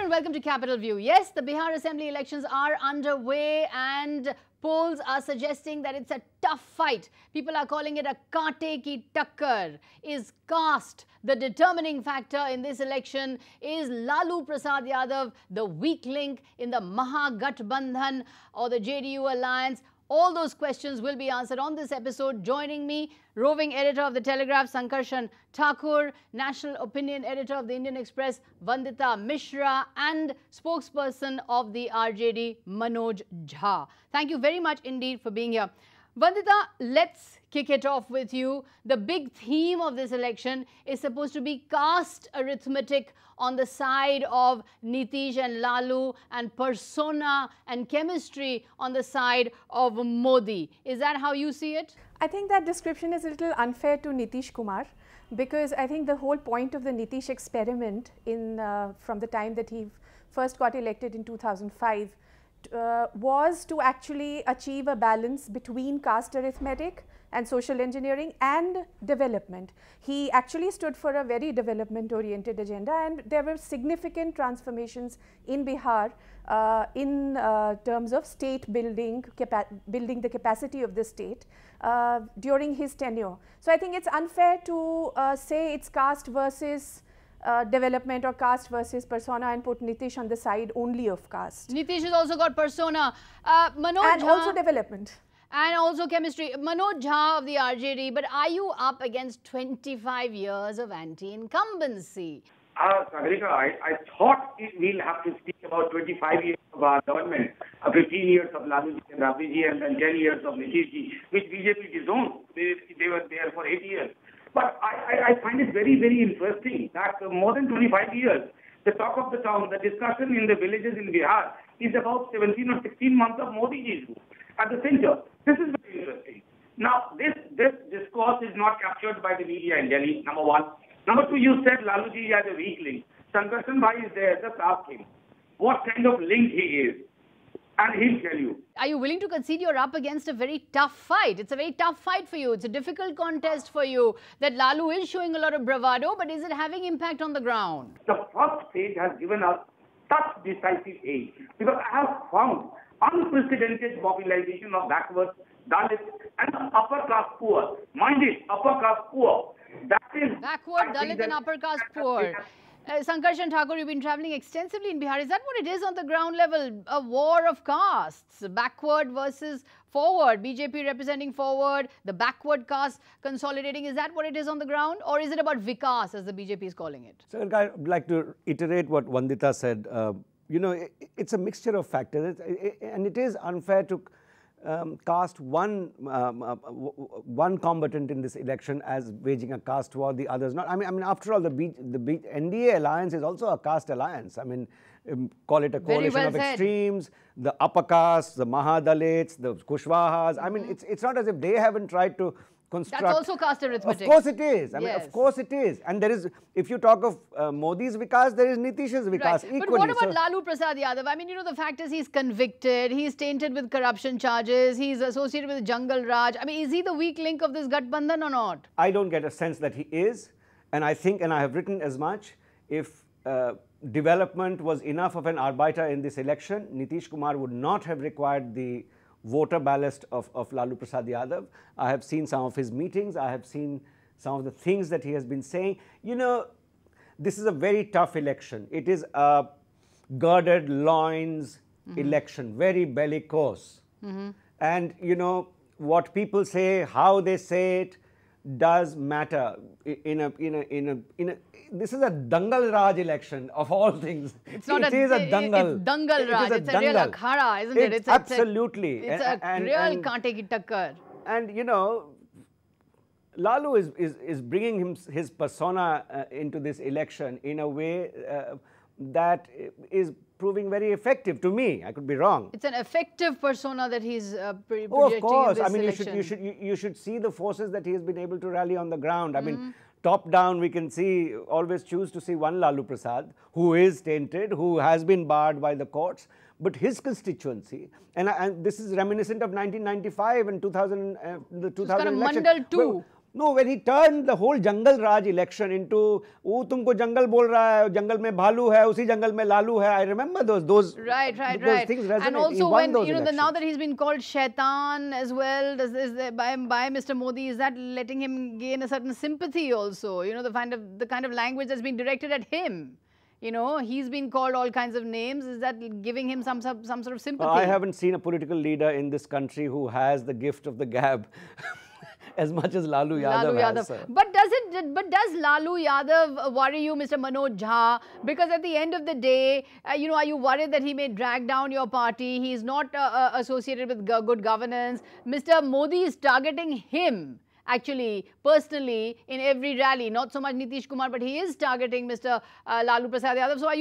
and welcome to Capital View. Yes, the Bihar Assembly elections are underway and polls are suggesting that it's a tough fight. People are calling it a kaate ki takkar. Is caste the determining factor in this election? Is Lalu Prasad Yadav the weak link in the maha-gathbandhan or the JDU alliance? All those questions will be answered on this episode. Joining me, roving editor of the Telegraph, Sankarshan Thakur, national opinion editor of the Indian Express, Vandita Mishra, and spokesperson of the RJD, Manoj. Thank you very much indeed for being here. Vandita, let's kick it off with you. The big theme of this election is supposed to be caste arithmetic on the side of Nitish and Lalu and persona and chemistry on the side of Modi. Is that how you see it? I think that description is a little unfair to Nitish Kumar, because I think the whole point of the Nitish experiment from the time that he first got elected in 2005 was to actually achieve a balance between caste arithmetic and social engineering and development. He actually stood for a very development-oriented agenda, and there were significant transformations in Bihar in terms of state building, building the capacity of the state during his tenure. So I think it's unfair to say it's caste versus development or caste versus persona and put Nitish on the side only of caste. Nitish has also got persona. Manoj and also development. And also chemistry. Manoj Jha of the RJD, but are you up against 25 years of anti-incumbency? Sagarika, I thought we'll have to speak about 25 years of our government, 15 years of Lalu and Ravi and then 10 years of Nitish, which BJP disowned. They were there for 8 years. But I find it very, very interesting that more than 25 years, the talk of the town, the discussion in the villages in Bihar is about 17 or 16 months of Modi's rule at the center. This is very interesting. Now, this discourse is not captured by the media in Delhi, number one. Number two, you said Laluji has a weak link. Sankarshan Bhai is there, just ask him what kind of link he is, and he'll tell you. Are you willing to concede you're up against a very tough fight? It's a very tough fight for you. It's a difficult contest for you. That Lalu is showing a lot of bravado, but is it having impact on the ground? The first stage has given us such decisive aid, because I have found unprecedented mobilization of backwards, Dalits, and the upper caste poor. Mind it, upper caste poor. That is backward, Dalit, and upper caste poor. Sankarshan Thakur, you've been travelling extensively in Bihar. Is that what it is on the ground level? A war of castes, backward versus forward, BJP representing forward, the backward caste consolidating. Is that what it is on the ground? Or is it about Vikas, as the BJP is calling it? So I'd like to iterate what Vandita said. You know, it's a mixture of factors, and it is unfair to cast one combatant in this election as waging a caste war, the others not. I mean, after all, the NDA alliance is also a caste alliance. I mean, call it a coalition of extremes, the upper caste, the Mahadalits, the Kushwahas. I mean, it's not as if they haven't tried to construct. That's also caste arithmetic. Of course it is. I mean, of course it is. And there is, if you talk of Modi's Vikas, there is Nitish's Vikas equally. But what about Lalu Prasad Yadav? I mean, you know, the fact is he's convicted, he's tainted with corruption charges, he's associated with Jungle Raj. I mean, is he the weak link of this Gathbandhan or not? I don't get a sense that he is. And I think, and I have written as much, if development was enough of an arbiter in this election, Nitish Kumar would not have required the voter ballast of Lalu Prasad Yadav. I have seen some of his meetings. I have seen some of the things that he has been saying. You know, this is a very tough election. It is a girded loins election, very bellicose. And, you know, what people say, how they say it, does matter. This is a Dangal Raj election of all things. It's not it is a Dangal. It's Dangal Raj. It's a real akhara, isn't it? It's absolutely. It's a real kaante ki takkar. And you know, Lalu is bringing his persona into this election in a way that is proving very effective to me. I could be wrong. It's an effective persona that he's projecting. Oh, of course. In this I mean, election. you should see the forces that he has been able to rally on the ground. I mean, top down, we can see, always choose to see one Lalu Prasad, who is tainted, who has been barred by the courts, but his constituency, and this is reminiscent of 1995 and 2000 election. Mandal too. No, when he turned the whole Jungle Raj election into, "Oh, tumko jungle bol raha hai, jungle mein bhalu hai, usi jungle mein Lalu hai." I remember those things resonate. And also when now that he's been called Shaitan as well, by Mr. Modi, is that letting him gain a certain sympathy also? You know, the kind of language that's been directed at him. You know, he's been called all kinds of names. Is that giving him some sort of sympathy? I haven't seen a political leader in this country who has the gift of the gab as much as Lalu Yadav has. But does Lalu Yadav worry you, Mr. Manoj Jha? Because at the end of the day, are you worried that he may drag down your party? He is not associated with good governance. Mr. Modi is targeting him. Actually, personally, in every rally, not so much Nitish Kumar, but he is targeting Mr. Lalu Prasad Yadav. So, are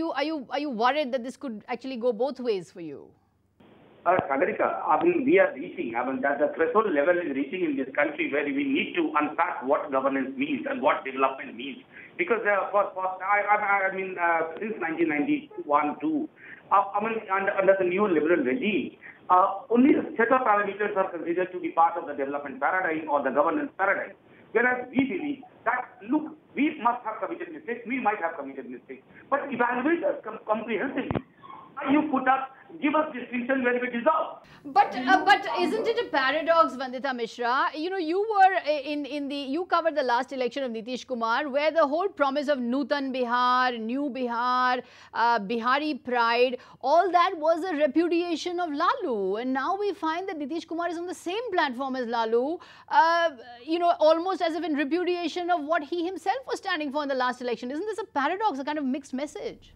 you worried that this could actually go both ways for you? Sagarika, we are reaching. That the threshold level is reaching in this country where we need to unpack what governance means and what development means. Because since 1991-2, under the new liberal regime, only a set of parameters are considered to be part of the development paradigm or the governance paradigm. Whereas we believe that, look, we must have committed mistakes, we might have committed mistakes, but evaluate us comprehensively. You give us distinction where we deserve. But isn't it a paradox, Vandita Mishra? You know, you were you covered the last election of Nitish Kumar, where the whole promise of Nutan Bihar, New Bihar, Bihari pride, all that was a repudiation of Lalu. And now we find that Nitish Kumar is on the same platform as Lalu, almost as if in repudiation of what he himself was standing for in the last election. Isn't this a paradox, a kind of mixed message?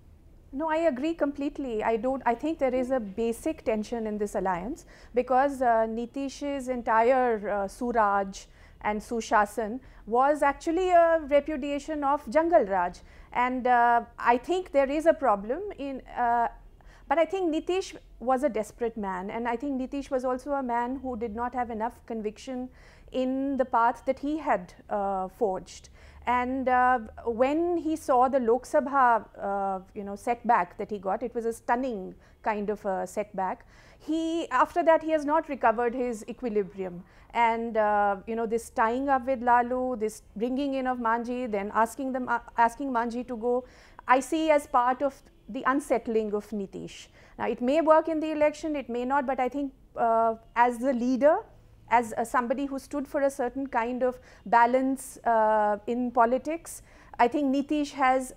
No, I agree completely. I think there is a basic tension in this alliance because Nitish's entire Suraj and Sushasan was actually a repudiation of Jungle Raj. And I think there is a problem but I think Nitish was a desperate man, and I think Nitish was also a man who did not have enough conviction in the path that he had forged. And when he saw the Lok Sabha, setback that he got, it was a stunning kind of a setback. After that, he has not recovered his equilibrium. And this tying up with Lalu, this bringing in of Manji, then asking Manji to go, I see as part of the unsettling of Nitish. Now, it may work in the election, it may not, but I think as the leader, as somebody who stood for a certain kind of balance in politics, I think Nitish has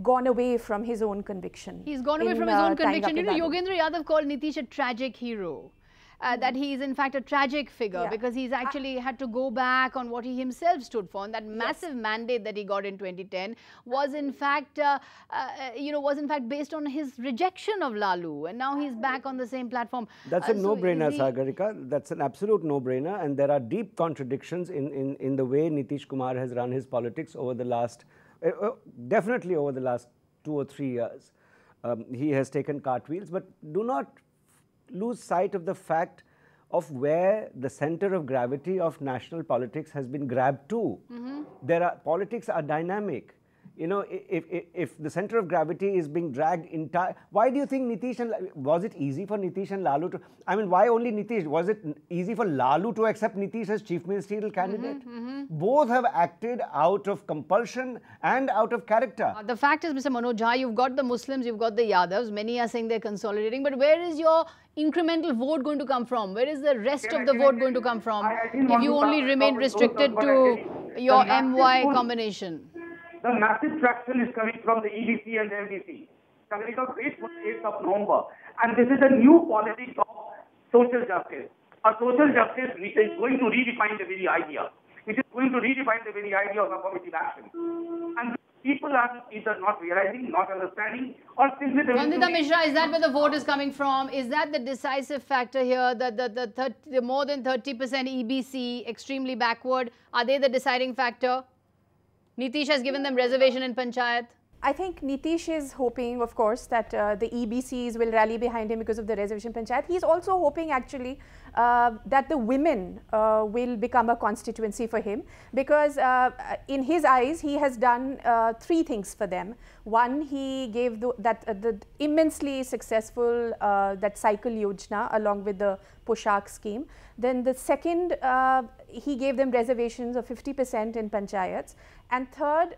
gone away from his own conviction. He's gone away from his own conviction. You know, Yogendra Yadav called Nitish a tragic hero. That he is in fact a tragic figure because he's actually had to go back on what he himself stood for, and that massive mandate that he got in 2010 was in fact based on his rejection of Lalu, and now he's back on the same platform. That's a no-brainer, Sagarika. That's an absolute no-brainer, and there are deep contradictions in the way Nitish Kumar has run his politics over the last, definitely over the last 2 or 3 years. He has taken cartwheels, but do not lose sight of the fact of where the center of gravity of national politics has been grabbed to. Politics are dynamic. You know, if the center of gravity is being dragged entire, why do you think Nitish and, was it easy for Nitish and Lalu to, I mean, why only Nitish? Was it easy for Lalu to accept Nitish as chief ministerial candidate? Both have acted out of compulsion and out of character. The fact is, Mr. Manoj Jha, you've got the Muslims, you've got the Yadavs, many are saying they're consolidating, but where is your incremental vote going to come from? Where is the rest of the vote going to come from if you only remain restricted to your MY combination? The massive traction is coming from the EDC and the MDC. Sagarika, wait for the 8th of November. And this is a new politics of social justice. A social justice which is going to redefine the very idea. It is going to redefine the very idea of affirmative action. And people are either not realizing, not understanding, or simply... Vandita Mishra, is that where the vote is coming from? Is that the decisive factor here, that the more than 30% EBC, extremely backward, are they the deciding factor? Nitish has given them reservation in Panchayat. I think Nitish is hoping, of course, that the EBCs will rally behind him because of the reservation Panchayat. He's also hoping, actually, that the women will become a constituency for him, because in his eyes he has done 3 things for them. One, he gave the immensely successful that cycle yojana along with the Poshak scheme. Then the second, he gave them reservations of 50% in panchayats. And third,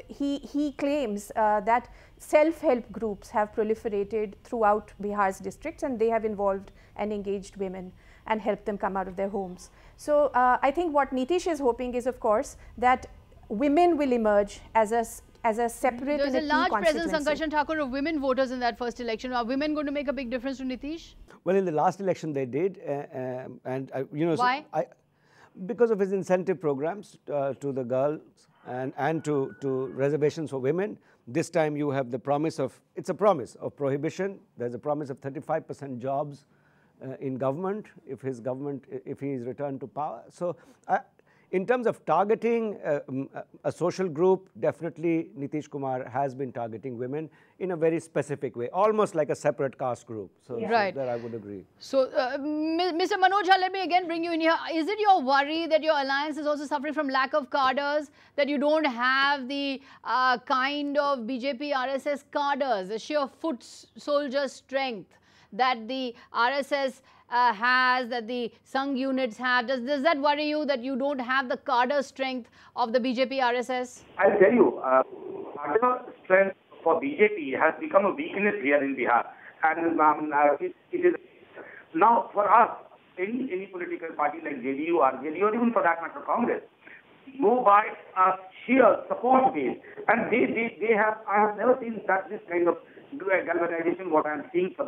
he claims that self-help groups have proliferated throughout Bihar's districts, and they have involved and engaged women and helped them come out of their homes. So I think what Nitish is hoping is, of course, that women will emerge as a separate. There's a large presence, Sankarshan Thakur, of women voters in that first election. Are women going to make a big difference to Nitish? Well, in the last election they did, and you know, why? So because of his incentive programs to the girls and to reservations for women. This time you have the promise of, it's a promise of prohibition. There's a promise of 35% jobs in government if he is returned to power. So in terms of targeting a social group, definitely Nitish Kumar has been targeting women in a very specific way, almost like a separate caste group. So, yeah. Right. So that I would agree. So, Mr. Manoj, let me again bring you in here. Is it your worry that your alliance is also suffering from lack of cadres, that you don't have the kind of BJP RSS cadres, the sheer foot soldier strength that the RSS has, that the Sangh units have? Does that worry you, that you don't have the cadre strength of the BJP RSS? I'll tell you, cadre strength for BJP has become a weakness here in Bihar. And it is now for us, any political party like JDU, RJD, or even for that matter Congress, go by a sheer support base. And they have, I have never seen this kind of galvanization what I am seeing for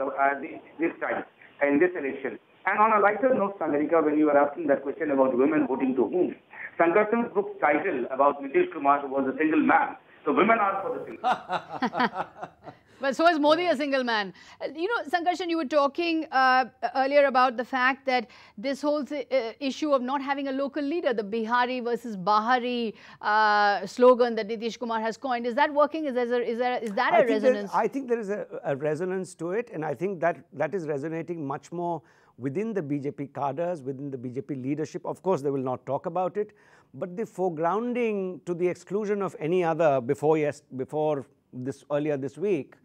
this time in this election. And on a lighter note, Sagarika, when you were asking that question about women voting to whom, Sankarshan book's title about Nitish Kumar was a single man. So women are for the single. But so is Modi a single man. You know, Sankarshan, you were talking earlier about the fact that this whole issue of not having a local leader, the Bihari versus Bahari slogan that Nitish Kumar has coined, is that working? Is that a resonance? I think there is a resonance to it, and I think that is resonating much more within the BJP cadres, within the BJP leadership. Of course, they will not talk about it, but the foregrounding to the exclusion of any other earlier this week,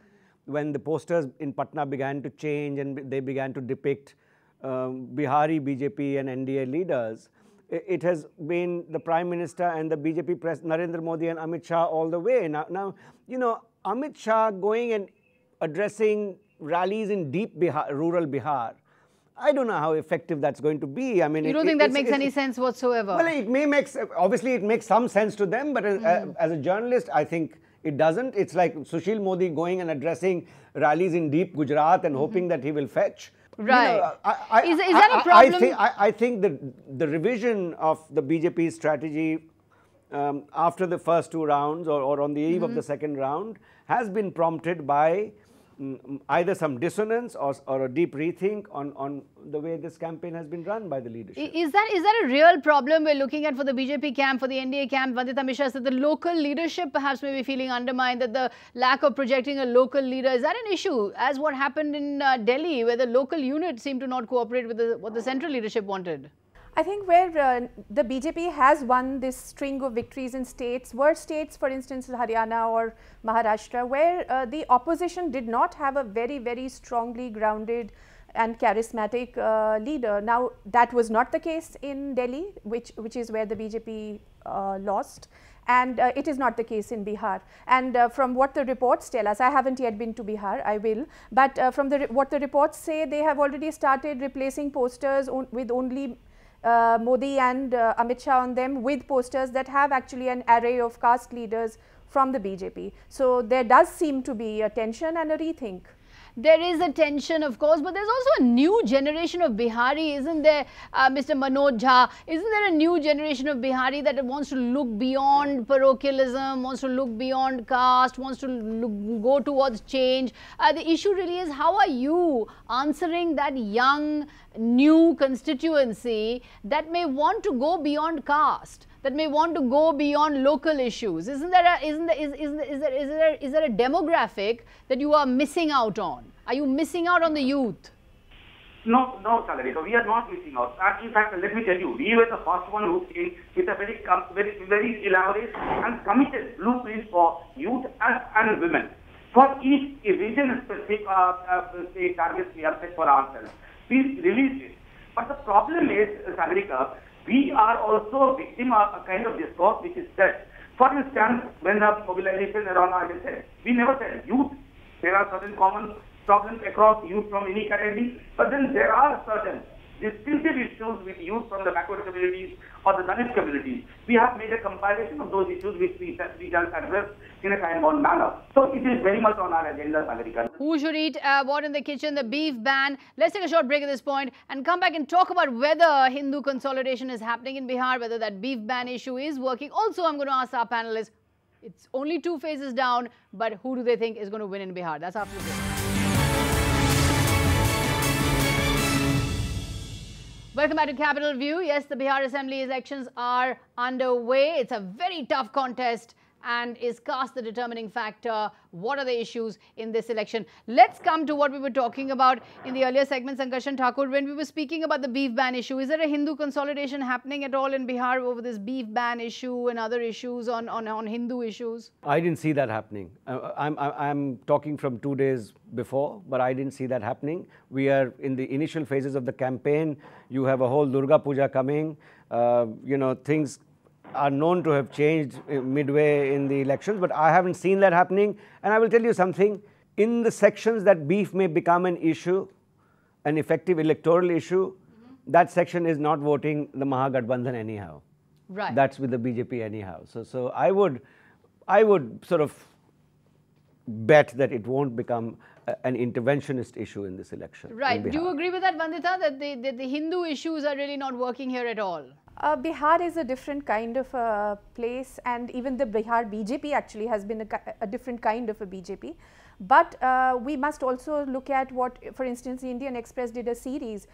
when the posters in Patna began to change and they began to depict Bihari BJP and NDA leaders, it has been the Prime Minister and the BJP President Narendra Modi and Amit Shah all the way. Now, you know, Amit Shah going and addressing rallies in deep Bihar, rural Bihar, I don't know how effective that's going to be. I mean, you don't think that makes any sense whatsoever? Well, it may make, obviously it makes some sense to them, but as a journalist, I think it doesn't. It's like Sushil Modi going and addressing rallies in deep Gujarat and hoping that he will fetch. Right. You know, is that a problem? I think the revision of the BJP strategy after the first 2 rounds or on the eve of the second round has been prompted by either some dissonance or a deep rethink on the way this campaign has been run by the leadership. Is that a real problem we're looking at for the BJP camp, for the NDA camp? Vandita Mishra said the local leadership perhaps may be feeling undermined, that the lack of projecting a local leader, is that an issue, as what happened in Delhi, where the local unit seemed to not cooperate with what the central leadership wanted? I think where the BJP has won this string of victories in states were states, for instance, Haryana or Maharashtra, where the opposition did not have a very, very strongly grounded and charismatic leader. Now, that was not the case in Delhi, which is where the BJP lost. And it is not the case in Bihar. And from what the reports tell us, I haven't yet been to Bihar, I will. But from what the reports say, they have already started replacing posters with only Modi and Amit Shah on them, with posters that have actually an array of caste leaders from the BJP. So there does seem to be a tension and a rethink. There is a tension, of course, but there's also a new generation of Bihari, isn't there, Mr. Manoj Jha? Isn't there a new generation of Bihari that wants to look beyond parochialism, wants to look beyond caste, wants to go towards change? The issue really is, how are you answering that young, new constituency that may want to go beyond caste, that may want to go beyond local issues? Is there a demographic that you are missing out on? Are you missing out on the youth? No, Sagarika, we are not missing out. In fact, let me tell you, we were the first one who came with a very elaborate and committed blueprint for youth and women. For each region-specific targets we have set for ourselves. We released it. But the problem is, Sagarika, we are also a victim of a kind of discourse which is said. For instance, when the mobilization around RSS, we never said youth. There are certain common problems across youth from any category, but then there are certain distinctive issues with youth from the backward communities or the Dalit communities. We have made a compilation of those issues which we can address in a time-bound manner. So it is very much on our agenda, Sagarika. Who should eat what in the kitchen? The beef ban. Let's take a short break at this point and come back and talk about whether Hindu consolidation is happening in Bihar, whether that beef ban issue is working. Also, I'm going to ask our panelists, it's only 2 phases down, but who do they think is going to win in Bihar? That's after this. Welcome back to Capital View. Yes, the Bihar Assembly elections are underway. It's a very tough contest. And is caste the determining factor? What are the issues in this election? Let's come to what we were talking about in the earlier segment, Sankarshan Thakur, when we were speaking about the beef ban issue. Is there a Hindu consolidation happening at all in Bihar over this beef ban issue and other issues on Hindu issues? I didn't see that happening. I'm talking from 2 days before, but I didn't see that happening. We are in the initial phases of the campaign. You have a whole Durga Puja coming. Things are known to have changed midway in the elections, but I haven't seen that happening. And I will tell you something, in the sections that beef may become an issue, an effective electoral issue, that section is not voting the maha-gathbandhan anyhow. Right. That's with the BJP anyhow. So I would sort of bet that it won't become an interventionist issue in this election. Right. Do you agree with that, Vandita, that the Hindu issues are really not working here at all? Bihar is a different kind of a place, and even the Bihar BJP actually has been a different kind of a BJP. But we must also look at what, for instance, the Indian Express did a series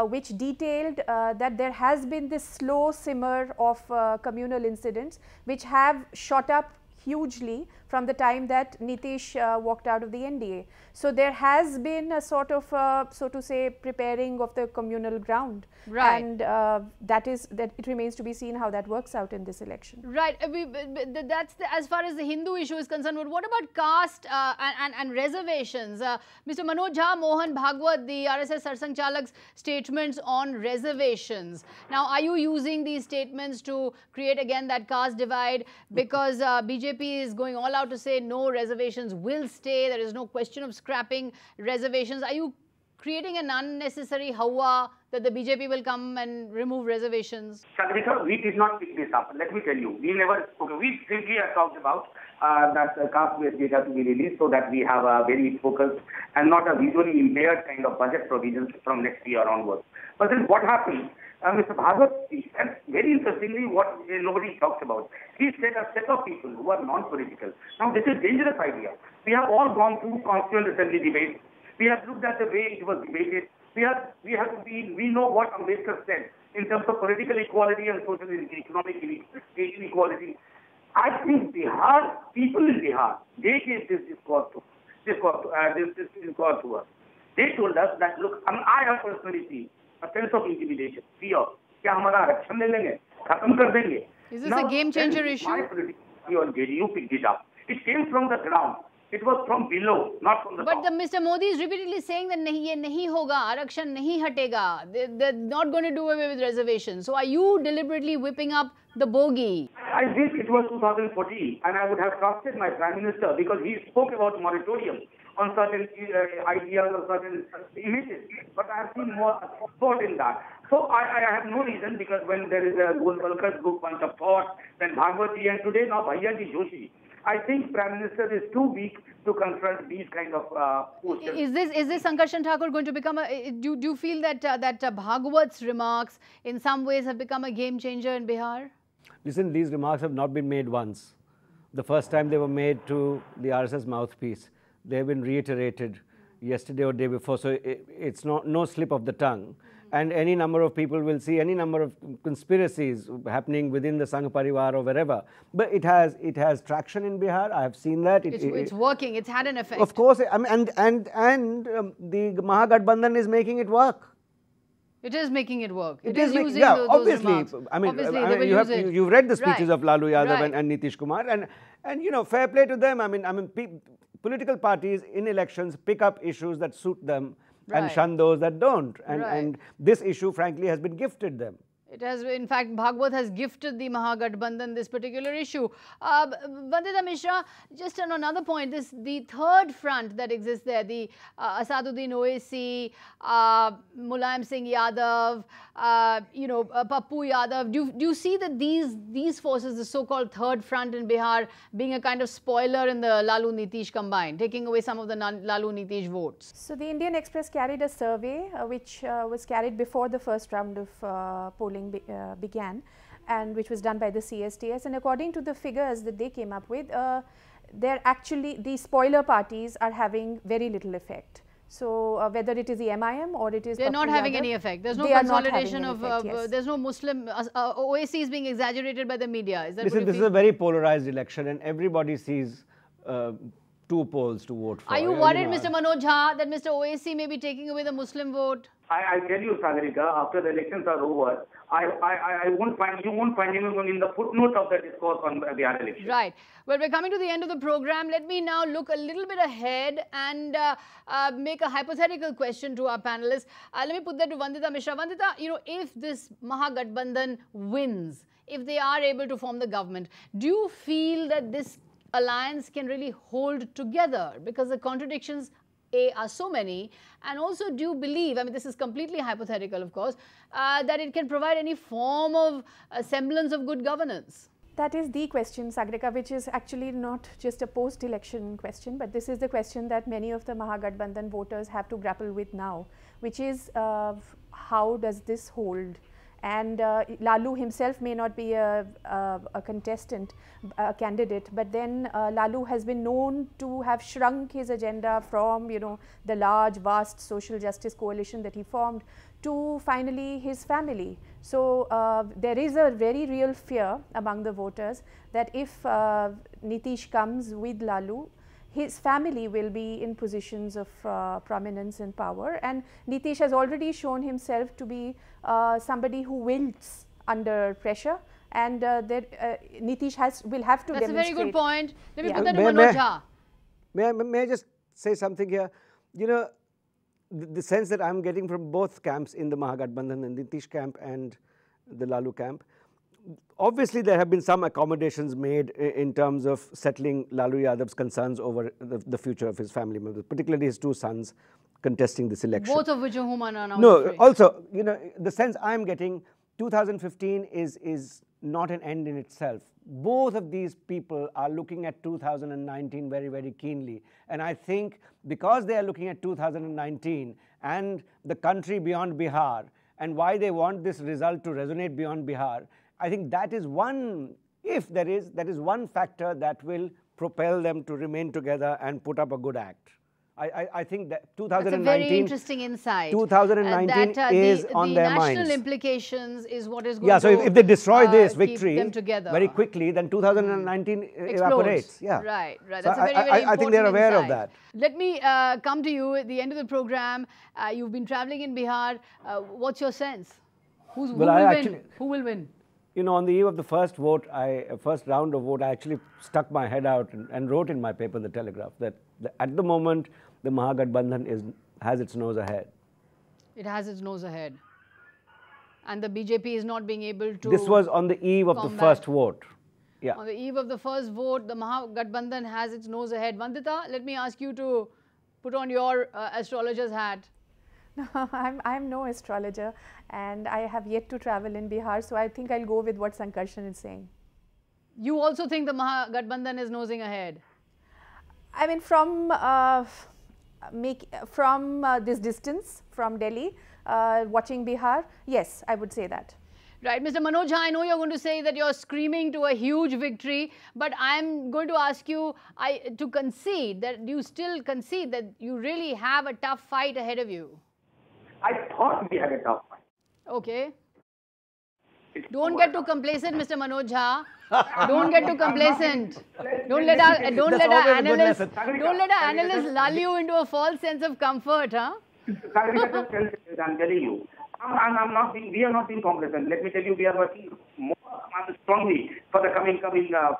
which detailed that there has been this slow simmer of communal incidents which have shot up hugely from the time that Nitish walked out of the NDA. So there has been a sort of, so to say, preparing of the communal ground. Right. And that it remains to be seen how that works out in this election. Right. That's as far as the Hindu issue is concerned. But what about caste and reservations? Mr. Manoj Jha, Mohan Bhagwat, the RSS Sarsang Chalak's statements on reservations. Now, are you using these statements to create again that caste divide? Because BJP is going all out to say no, reservations will stay. There is no question of scrapping reservations. Are you creating an unnecessary hawa that the BJP will come and remove reservations? Sagarika, we did not pick this up. Let me tell you, we never spoke. We simply have talked about that caste-based data to be released so that we have a very focused and not a visually impaired kind of budget provisions from next year onwards. But then what happened? Mr. Bhagwat, and very interestingly, what nobody talks about, he said a set of people who are non-political. Now, this is a dangerous idea. We have all gone through constituent assembly debates. We have looked at the way it was debated. We know what Ambedkar said in terms of political equality and social and economic inequality. I think Bihar, people in Bihar, they gave this discourse to us. They told us that, look, I have personally seen a sense of intimidation, fear. क्या हमारा आरक्षण ले लेंगे, खत्म कर देंगे. Is this a game changer issue? My political on JDU picked it up. It came from the ground. It was from below, not from the top. But Mr. Modi is repeatedly saying that ये नहीं होगा, आरक्षण नहीं हटेगा. They're not going to do away with reservations. So are you deliberately whipping up the bogey? I think it was 2014, and I would have trusted my Prime Minister because he spoke about moratorium on certain ideas or certain images. But I have seen more thought in that. So I have no reason, because when there is a Golwalkar's book, bunch of thought, then Bhagwati, and today now Bhaiya Ji Joshi. I think Prime Minister is too weak to confront these kind of postures. Is this Sankarshan Thakur going to become a? Do you feel that Bhagwat's remarks in some ways have become a game changer in Bihar? Listen, these remarks have not been made once. The first time they were made to the RSS mouthpiece. They have been reiterated yesterday or day before. So it's no slip of the tongue. and any number of people will see any number of conspiracies happening within the Sangh Parivar or wherever. But it has traction in Bihar. I have seen that. It's working. It's had an effect. Of course, I mean, the maha-gathbandhan is making it work. It is making it work. It is making, using yeah, those obviously. remarks. I mean, Obviously, you've read the speeches right. of Lalu Yadav right. and Nitish Kumar, and you know, fair play to them. I mean, political parties in elections pick up issues that suit them and shun those that don't. And this issue, frankly, has been gifted them. It has, in fact, Bhagwat has gifted the maha-gathbandhan this particular issue. Vandita Mishra, just on another point, the third front that exists there, the Asaduddin Owaisi, Mulayam Singh Yadav, Pappu Yadav, do you see that these forces, the so-called third front in Bihar, being a kind of spoiler in the Lalu-Nitish combine, taking away some of the Lalu-Nitish votes? So the Indian Express carried a survey which was carried before the first round of polling began, and which was done by the CSTS, and according to the figures that they came up with, the spoiler parties are having very little effect. So whether it is the MIM or it is they're not having any effect. There's no consolidation of yes. There's no Muslim OAC is being exaggerated by the media. Is that Listen, this is a very polarized election, and everybody sees two polls to vote for. Are you worried, Mr. Manoj Jha, that Mr. OAC may be taking away the Muslim vote? I tell you, Sagarika, after the elections are over, you won't find anyone in the footnote of the discourse on the Bihar election. Right. Well, we're coming to the end of the program. Let me now look a little bit ahead and make a hypothetical question to our panelists. Let me put that to Vandita Mishra. Vandita, if this maha-gathbandhan wins, if they are able to form the government, do you feel that this alliance can really hold together? Because the contradictions are so many, and also do you believe, I mean this is completely hypothetical of course, that it can provide any form of semblance of good governance? That is the question, Sagarika, which is actually not just a post-election question, but this is the question that many of the maha-gathbandhan voters have to grapple with now, which is how does this hold? And Lalu himself may not be a contestant, a candidate, but then Lalu has been known to have shrunk his agenda from, the large, vast social justice coalition that he formed to finally his family. So there is a very real fear among the voters that if Nitish comes with Lalu, his family will be in positions of prominence and power, and Nitish has already shown himself to be somebody who wilts under pressure, and Nitish will have to demonstrate. That's a very good point. Let me put that to Manoj Jha. May I just say something here? The sense that I'm getting from both camps in the maha-gathbandhan, the Nitish camp and the Lalu camp, obviously there have been some accommodations made in terms of settling Lalu Yadav's concerns over the future of his family members, particularly his two sons contesting this election. Both of which are human are now No, also, the sense I'm getting, 2015 is not an end in itself. Both of these people are looking at 2019 very, very keenly. And I think because they are looking at 2019 and the country beyond Bihar, and why they want this result to resonate beyond Bihar, I think that is one, that is one factor that will propel them to remain together and put up a good act. I think that 2019... That's a very interesting insight. 2019 is on their minds. The national implications is what is going to so if they destroy this victory them together very quickly, then 2019 evaporates. Yeah. Right. So That's a very, very important I think they're aware insight. of that. Let me come to you at the end of the program. You've been traveling in Bihar. What's your sense? Who will win? On the eve of the first round of vote, I actually stuck my head out and wrote in my paper, The Telegraph, that at the moment, the maha-gathbandhan has its nose ahead. It has its nose ahead. And the BJP is not being able to... This was on the eve of the first vote. Yeah. On the eve of the first vote, the maha-gathbandhan has its nose ahead. Vandita, let me ask you to put on your astrologer's hat. No, I'm no astrologer, and I have yet to travel in Bihar, so I think I'll go with what Sankarshan is saying. You also think the maha-gathbandhan is nosing ahead? I mean, from this distance, from Delhi, watching Bihar, yes, I would say that. Right. Mr. Manoj, I know you're going to say that you're screaming to a huge victory, but I'm going to ask you to concede, that you still concede that you really have a tough fight ahead of you. I thought we had a tough fight. Okay. Don't get too complacent, Mr. Manoj Jha. Don't get too complacent. Don't let our analysts lull you into a false sense of comfort, huh? I'm telling you. We are not being complacent. Let me tell you, we are working more strongly for the coming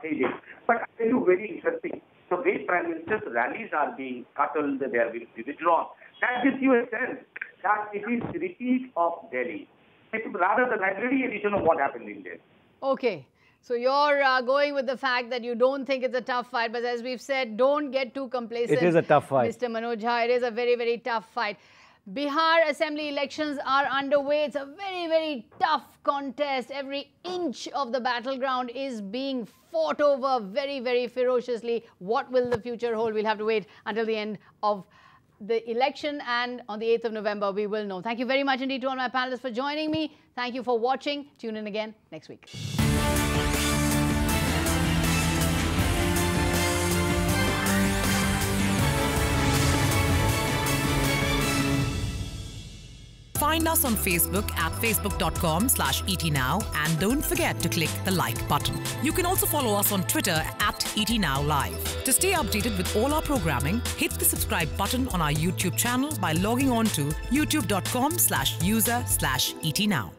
phases. But I tell you, very interesting. So, great Prime Minister's rallies are being curtailed, they are being withdrawn. That gives you a sense that it is a repeat of Delhi. It's rather the library edition of what happened in Delhi. Okay. So, you're going with the fact that you don't think it's a tough fight. But as we've said, don't get too complacent. It is a tough fight. Mr. Manoj Jha, it is a very, very tough fight. Bihar Assembly elections are underway. It's a very, very tough contest. Every inch of the battleground is being fought over very, very ferociously. What will the future hold? We'll have to wait until the end of the election, and on the 8th of November, we will know. Thank you very much indeed to all my panelists for joining me. Thank you for watching. Tune in again next week. Find us on Facebook at facebook.com/ETNow and don't forget to click the like button. You can also follow us on Twitter at ETNowLive. To stay updated with all our programming, hit the subscribe button on our YouTube channel by logging on to youtube.com/user/ETNow.